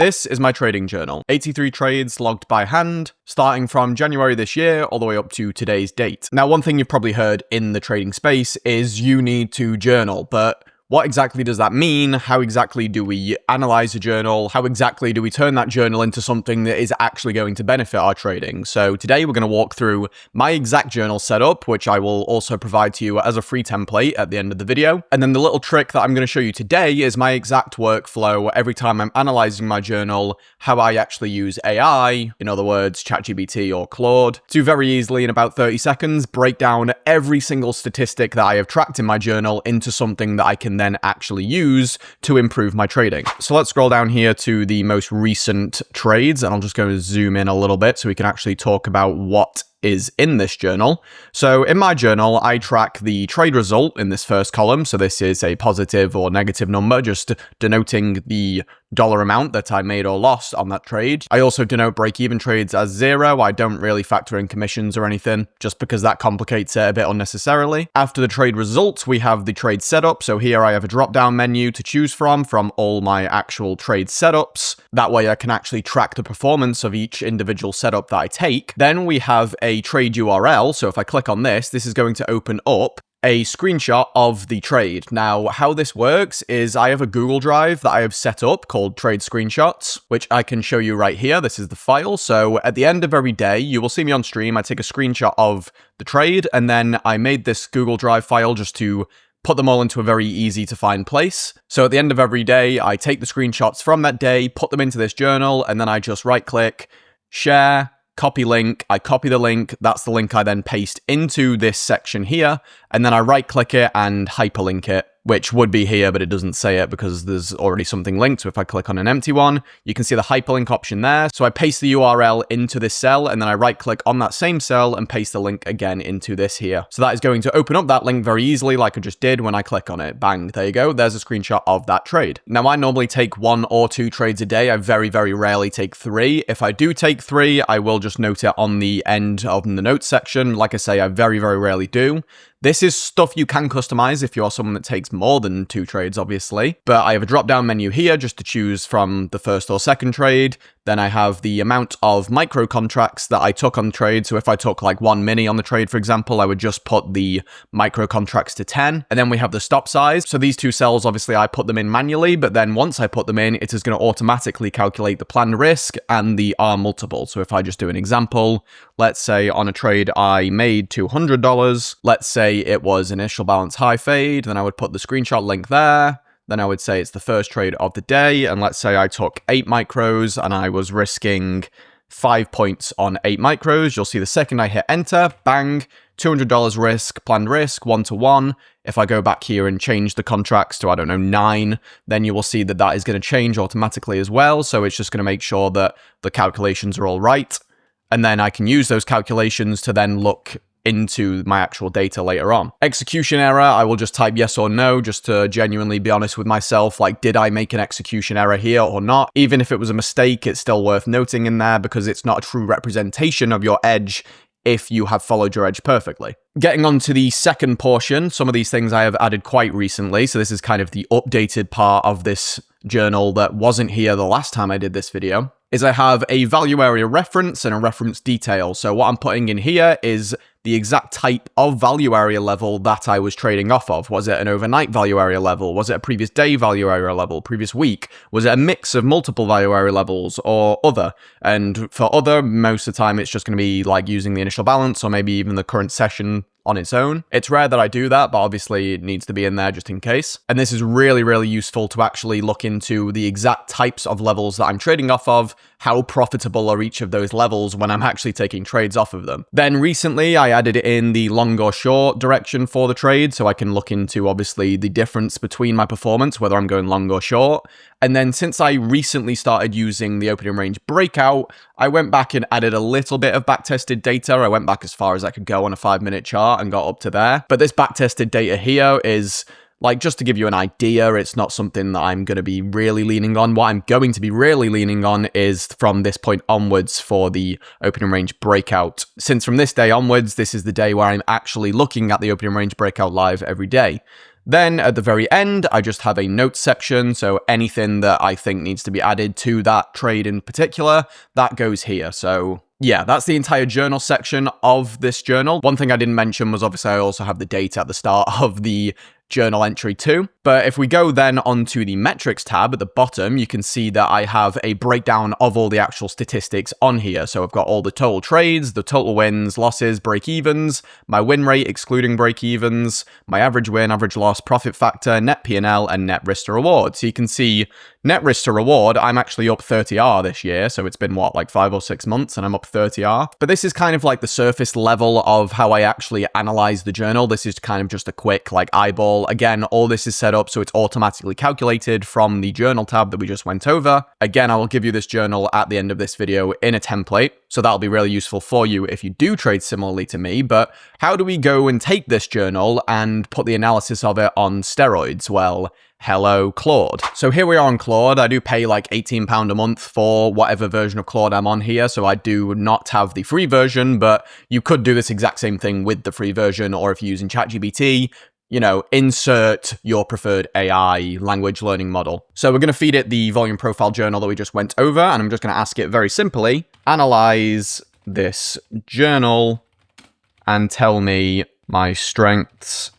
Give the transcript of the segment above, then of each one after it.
This is my trading journal. 83 trades logged by hand, starting from January this year all the way up to today's date. Now, one thing you've probably heard in the trading space is you need to journal, but what exactly does that mean? How exactly do we analyze a journal? How exactly do we turn that journal into something that is actually going to benefit our trading? So today we're going to walk through my exact journal setup, which I will also provide to you as a free template at the end of the video. And then the little trick that I'm going to show you today is my exact workflow every time I'm analyzing my journal, how I actually use AI, in other words, ChatGPT or Claude, to very easily in about 30 seconds break down every single statistic that I have tracked in my journal into something that I can then actually use to improve my trading. So let's scroll down here to the most recent trades, and I'll just go to zoom in a little bit so we can actually talk about what is in this journal. So in my journal, I track the trade result in this first column. So this is a positive or negative number, just denoting the dollar amount that I made or lost on that trade. I also denote break-even trades as 0. I don't really factor in commissions or anything, just because that complicates it a bit unnecessarily. After the trade results, we have the trade setup. So here I have a drop-down menu to choose from all my actual trade setups. That way I can actually track the performance of each individual setup that I take. Then we have a trade URL. So if I click on this, this is going to open up a screenshot of the trade. Now, how this works is I have a Google Drive that I have set up called Trade Screenshots, which I can show you right here. This is the file. So at the end of every day, you will see me on stream. I take a screenshot of the trade, and then I made this Google Drive file just to put them all into a very easy to find place. So at the end of every day, I take the screenshots from that day, put them into this journal, and then I just right click, share, copy link, I copy the link, that's the link I then paste into this section here, and then I right click it and hyperlink it, which would be here, but it doesn't say it because there's already something linked. So if I click on an empty one, you can see the hyperlink option there. So I paste the URL into this cell, and then I right click on that same cell and paste the link again into this here. So that is going to open up that link very easily, like I just did when I click on it. Bang, there you go. There's a screenshot of that trade. Now, I normally take 1 or 2 trades a day. I very, very rarely take 3. If I do take 3, I will just note it on the end of the notes section. Like I say, I very, very rarely do. This is stuff you can customize if you're someone that takes more than 2 trades, obviously. But I have a drop-down menu here just to choose from the first or second trade. Then I have the amount of micro contracts that I took on the trade. So if I took like 1 mini on the trade, for example, I would just put the micro contracts to 10. And then we have the stop size. So these 2 cells, obviously I put them in manually, but then once I put them in, it is going to automatically calculate the planned risk and the R multiple. So if I just do an example, let's say on a trade I made $200, let's say it was initial balance high fade, then I would put the screenshot link there. Then I would say it's the first trade of the day. And let's say I took 8 micros and I was risking 5 points on 8 micros. You'll see the second I hit enter, bang, $200 risk, planned risk, 1-to-1. If I go back here and change the contracts to, I don't know, 9, then you will see that that is going to change automatically as well. So it's just going to make sure that the calculations are all right. And then I can use those calculations to then look into my actual data later on. Execution error, I will just type yes or no just to genuinely be honest with myself. Like, did I make an execution error here or not? Even if it was a mistake, it's still worth noting in there because it's not a true representation of your edge if you have followed your edge perfectly. Getting on to the second portion, some of these things I have added quite recently. So this is kind of the updated part of this journal that wasn't here the last time I did this video, is I have a value area reference and a reference detail. So what I'm putting in here is the exact type of value area level that I was trading off of. Was it an overnight value area level? Was it a previous day value area level? Previous week? Was it a mix of multiple value area levels or other? And for other, most of the time, it's just going to be like using the initial balance or maybe even the current session on its own. It's rare that I do that, but obviously it needs to be in there just in case. And this is really, really useful to actually look into the exact types of levels that I'm trading off of, how profitable are each of those levels when I'm actually taking trades off of them. Then recently I added in the long or short direction for the trade, so I can look into obviously the difference between my performance, whether I'm going long or short. And then since I recently started using the opening range breakout, I went back and added a little bit of backtested data. I went back as far as I could go on a 5-minute chart and got up to there. But this backtested data here is, like, just to give you an idea, it's not something that I'm going to be really leaning on. What I'm going to be really leaning on is from this point onwards for the opening range breakout. Since from this day onwards, this is the day where I'm actually looking at the opening range breakout live every day. Then at the very end, I just have a notes section. So anything that I think needs to be added to that trade in particular, that goes here. So yeah, that's the entire journal section of this journal. One thing I didn't mention was obviously I also have the date at the start of the journal entry too. But if we go then onto the metrics tab at the bottom, you can see that I have a breakdown of all the actual statistics on here. So I've got all the total trades, the total wins, losses, break-evens, my win rate excluding break-evens, my average win, average loss, profit factor, net P&L, and net risk to reward. So you can see net risk to reward, I'm actually up 30R this year. So it's been what, like 5 or 6 months and I'm up 30R. But this is kind of like the surface level of how I actually analyze the journal. This is kind of just a quick like eyeball. Again, all this is set up so it's automatically calculated from the journal tab that we just went over. Again, I will give you this journal at the end of this video in a template. So that'll be really useful for you if you do trade similarly to me. But how do we go and take this journal and put the analysis of it on steroids? Well, hello, Claude. So here we are on Claude. I do pay like £18 a month for whatever version of Claude I'm on here. So I do not have the free version, but you could do this exact same thing with the free version, or if you're using ChatGPT, you know, insert your preferred AI language learning model. So we're going to feed it the volume profile journal that we just went over, and I'm just going to ask it very simply, analyze this journal and tell me my strengths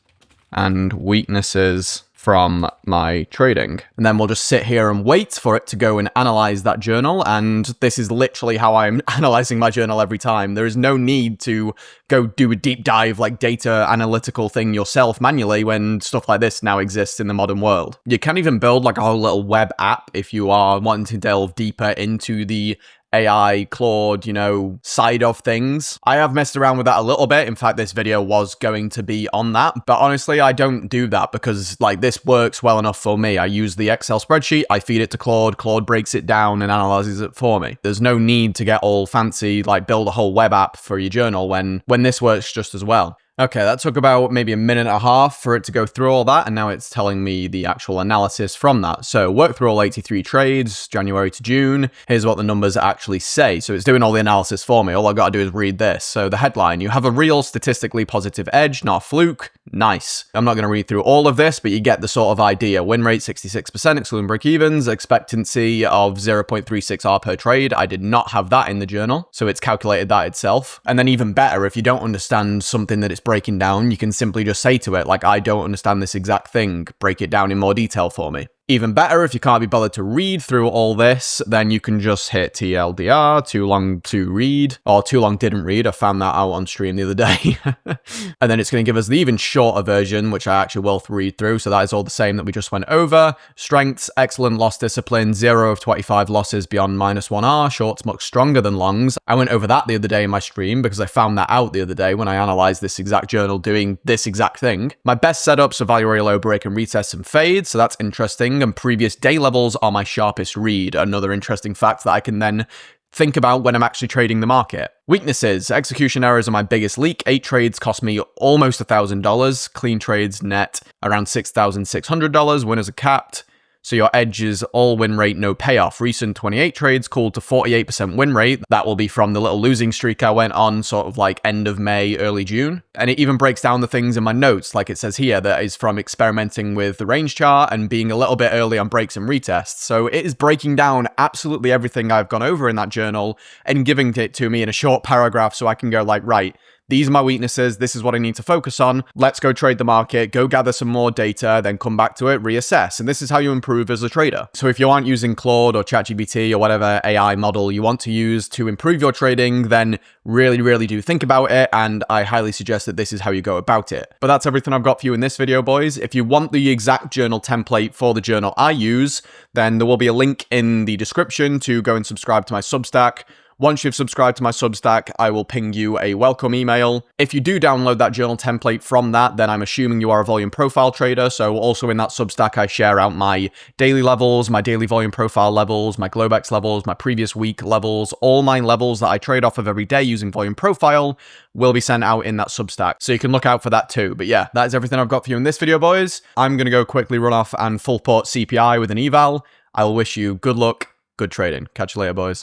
and weaknesses from my trading. And then we'll just sit here and wait for it to go and analyze that journal. And this is literally how I'm analyzing my journal every time. There is no need to go do a deep dive like data analytical thing yourself manually when stuff like this now exists in the modern world. You can even build like a whole little web app if you are wanting to delve deeper into the AI, Claude, you know, side of things. I have messed around with that a little bit. In fact, this video was going to be on that, but honestly, I don't do that because like this works well enough for me. I use the Excel spreadsheet, I feed it to Claude, Claude breaks it down and analyzes it for me. There's no need to get all fancy, like build a whole web app for your journal when this works just as well. Okay, that took about maybe a minute and a half for it to go through all that, and now it's telling me the actual analysis from that. So work through all 83 trades, January to June. Here's what the numbers actually say. So it's doing all the analysis for me. All I gotta do is read this. So the headline, you have a real statistically positive edge, not a fluke. Nice. I'm not gonna read through all of this, but you get the sort of idea. Win rate 66%, excluding break-evens, expectancy of 0.36 R per trade. I did not have that in the journal, so it's calculated that itself. And then even better, if you don't understand something that it's breaking down, you can simply just say to it, like, I don't understand this exact thing, break it down in more detail for me. Even better, if you can't be bothered to read through all this, then you can just hit TLDR, too long to read, or too long didn't read. I found that out on stream the other day. And then it's going to give us the even shorter version, which I actually will read through. So that is all the same that we just went over. Strengths, excellent loss discipline, 0 of 25 losses beyond -1R. Shorts much stronger than longs. I went over that the other day in my stream because I found that out the other day when I analyzed this exact journal doing this exact thing. My best setups are value area low break and retest and fade. So that's interesting. And previous day levels are my sharpest read. Another interesting fact that I can then think about when I'm actually trading the market. Weaknesses. Execution errors are my biggest leak. 8 trades cost me almost $1,000. Clean trades net around $6,600. Winners are capped. So your edge is all win rate, no payoff. Recent 28 trades cooled to 48% win rate. That will be from the little losing streak I went on sort of like end of May, early June. And it even breaks down the things in my notes, like it says here, that is from experimenting with the range chart and being a little bit early on breaks and retests. So it is breaking down absolutely everything I've gone over in that journal and giving it to me in a short paragraph so I can go like, right, these are my weaknesses, this is what I need to focus on, let's go trade the market, go gather some more data, then come back to it, reassess. And this is how you improve as a trader. So if you aren't using Claude or ChatGPT or whatever AI model you want to use to improve your trading, then really do think about it, and I highly suggest that this is how you go about it. But that's everything I've got for you in this video, boys. If you want the exact journal template for the journal I use, then there will be a link in the description to go and subscribe to my Substack. Once you've subscribed to my Substack, I will ping you a welcome email. If you do download that journal template from that, then I'm assuming you are a volume profile trader. So also in that Substack, I share out my daily levels, my daily volume profile levels, my Globex levels, my previous week levels, all my levels that I trade off of every day using volume profile will be sent out in that Substack. So you can look out for that too. But yeah, that is everything I've got for you in this video, boys. I'm going to go quickly run off and full port CPI with an eval. I will wish you good luck, good trading. Catch you later, boys.